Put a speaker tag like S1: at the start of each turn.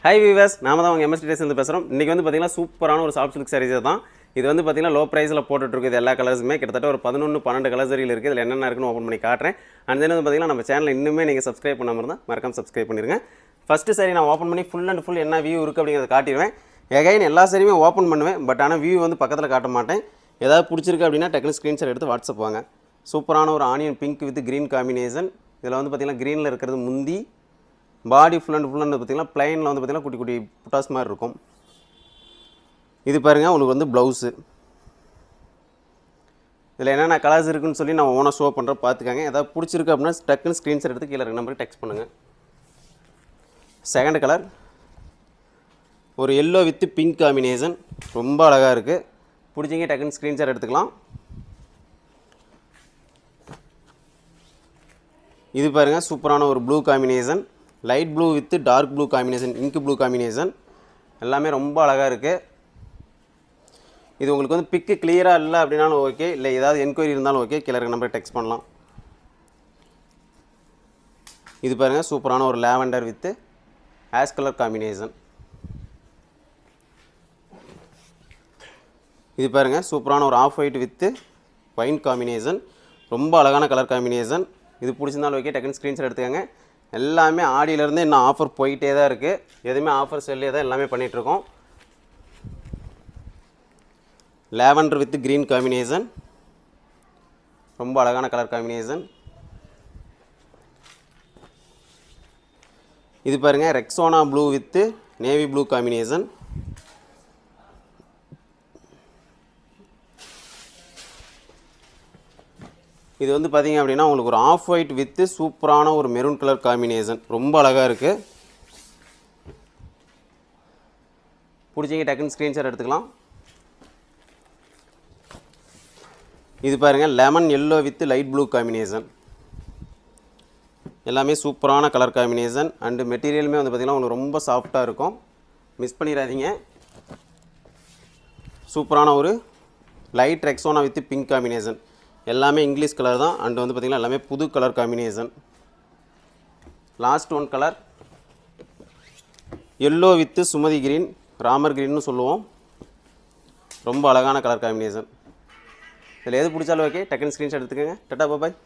S1: High viewers, நாம தான் உங்கள் எம்எஸ்டி டேஸ்லேருந்து பேசுகிறோம். இன்றைக்கி வந்து பார்த்திங்கன்னா சூப்பரான ஒரு சாஃப்ட் சில்க் சாரீஸ் தான். இது வந்து பார்த்திங்கன்னா லோ ப்ரைஸில் போட்டுட்ருக்கு. இது எல்லா கலர்ஸுமே கிட்டத்தட்ட ஒரு 11-12 கலர்ஸ் வரையில் இருக்குது. இதில் என்னென்ன இருக்குன்னு ஓப்பன் பண்ணி காட்டுறேன். அண்ட் தென் வந்து பார்த்திங்கன்னா நம்ம சேனல் இன்னுமே நீங்கள் சப்ஸ்கிரைப் பண்ணாமல் இருந்தால் மறக்காம சப்ஸ்கிரைப் பண்ணிடுங்க. ஃபஸ்ட்டு சாரி நான் ஓப்பன் பண்ணி ஃபுல் அண்ட் ஃபுல் என்ன வியூ இருக்குது அப்படிங்கிறத காட்டிடுவேன். எகைன் எல்லா சாரியுமே ஓப்பன் பண்ணுவேன், பட் ஆனால் வியூ வந்து பக்கத்தில் காட்ட மாட்டேன். ஏதாவது பிடிச்சிருக்கு அப்படின்னா டக்குனு ஸ்க்ரீன்ஷாட் எடுத்து வாட்ஸ்அப் வாங்க. சூப்பரான ஒரு onion pink with green combination. இதில் வந்து பார்த்திங்கன்னா க்ரீனில் இருக்கிறது முந்தி, பாடி ஃபுல் அண்ட் பார்த்திங்கன்னா ப்ளைனில் வந்து பார்த்திங்கன்னா குட்டி குட்டி புட்டாஸ் மாதிரி இருக்கும். இது பாருங்கள், உங்களுக்கு வந்து ப்ளவுஸு. இதில் என்னென்ன கலர்ஸ் இருக்குன்னு சொல்லி நான் ஓனாக ஷோ பண்ணுறேன், பார்த்துக்காங்க. ஏதாவது பிடிச்சிருக்கு அப்படின்னா டக்குன்னு ஸ்க்ரீன்ஷாட் எடுத்து கீழே இருக்க நம்பருக்கு டெக்ஸ்ட் பண்ணுங்கள். செகண்ட் கலர் ஒரு எல்லோ வித் பிங்க் காம்பினேஷன், ரொம்ப அழகாக இருக்குது. பிடிச்சிங்க டக்குன்னு ஸ்க்ரீன்ஷாட் எடுத்துக்கலாம். இது பாருங்கள், சூப்பரான ஒரு blue combination, light blue with dark blue combination, ink blue combination. எல்லாமே ரொம்ப அழகாக இருக்குது. இது உங்களுக்கு வந்து பிக்கு கிளியராக இல்லை அப்படின்னாலும் ஓகே, இல்லை ஏதாவது என்கொயரி இருந்தாலும் ஓகே, கீழே இருக்க நம்பருக்கு டெக்ஸ்ட் பண்ணலாம். இது பாருங்கள், சூப்பரான ஒரு lavender with ash colour combination. இது பாருங்கள், சூப்பரான ஒரு off white with wine combination, ரொம்ப அழகான கலர் காம்பினேஷன். இது பிடிச்சிருந்தாலும் ஓகே, டக்குன்னு ஸ்க்ரீன்ஷாட் எடுத்துக்கோங்க. எல்லாமே ஆடியிலேருந்து இன்னும் ஆஃபர் போயிட்டே தான் இருக்குது. எதுவுமே ஆஃபர் செல்லே தான் எல்லாமே பண்ணிகிட்ருக்கோம். லாவெண்டர் வித் க்ரீன் காம்பினேஷன், ரொம்ப அழகான கலர் காம்பினேஷன். இது பாருங்கள், Rexona blue with navy blue combination. இது வந்து பார்த்திங்க அப்படின்னா உங்களுக்கு ஒரு ஆஃப் ஒயிட் வித்து சூப்பரான ஒரு மெரூன் கலர் காம்பினேஷன், ரொம்ப அழகாக இருக்குது. பிடிச்சிங்க டக்குன்னு ஸ்க்ரீன்ஷாட் எடுத்துக்கலாம். இது பாருங்கள், lemon yellow with light blue combination. எல்லாமே சூப்பரான கலர் காம்பினேஷன். அண்டு மெட்டீரியலுமே வந்து பார்த்திங்கன்னா உங்களுக்கு ரொம்ப சாஃப்டாக இருக்கும், மிஸ் பண்ணிடாதீங்க. சூப்பரான ஒரு light Rexona with pink combination. எல்லாமே இங்கிலீஷ் கலர் தான். அண்ட் வந்து பார்த்திங்கன்னா எல்லாமே புது colour combination. Last one colour yellow with Sumathi green, Ramar கிரீன்னு சொல்லுவோம். ரொம்ப அழகான கலர் காம்பினேஷன். இதில் எது பிடிச்சாலும் ஓகே, டக்குன்னு ஸ்க்ரீன்ஷாட் எடுத்துக்கோங்க. டாடா பாய்.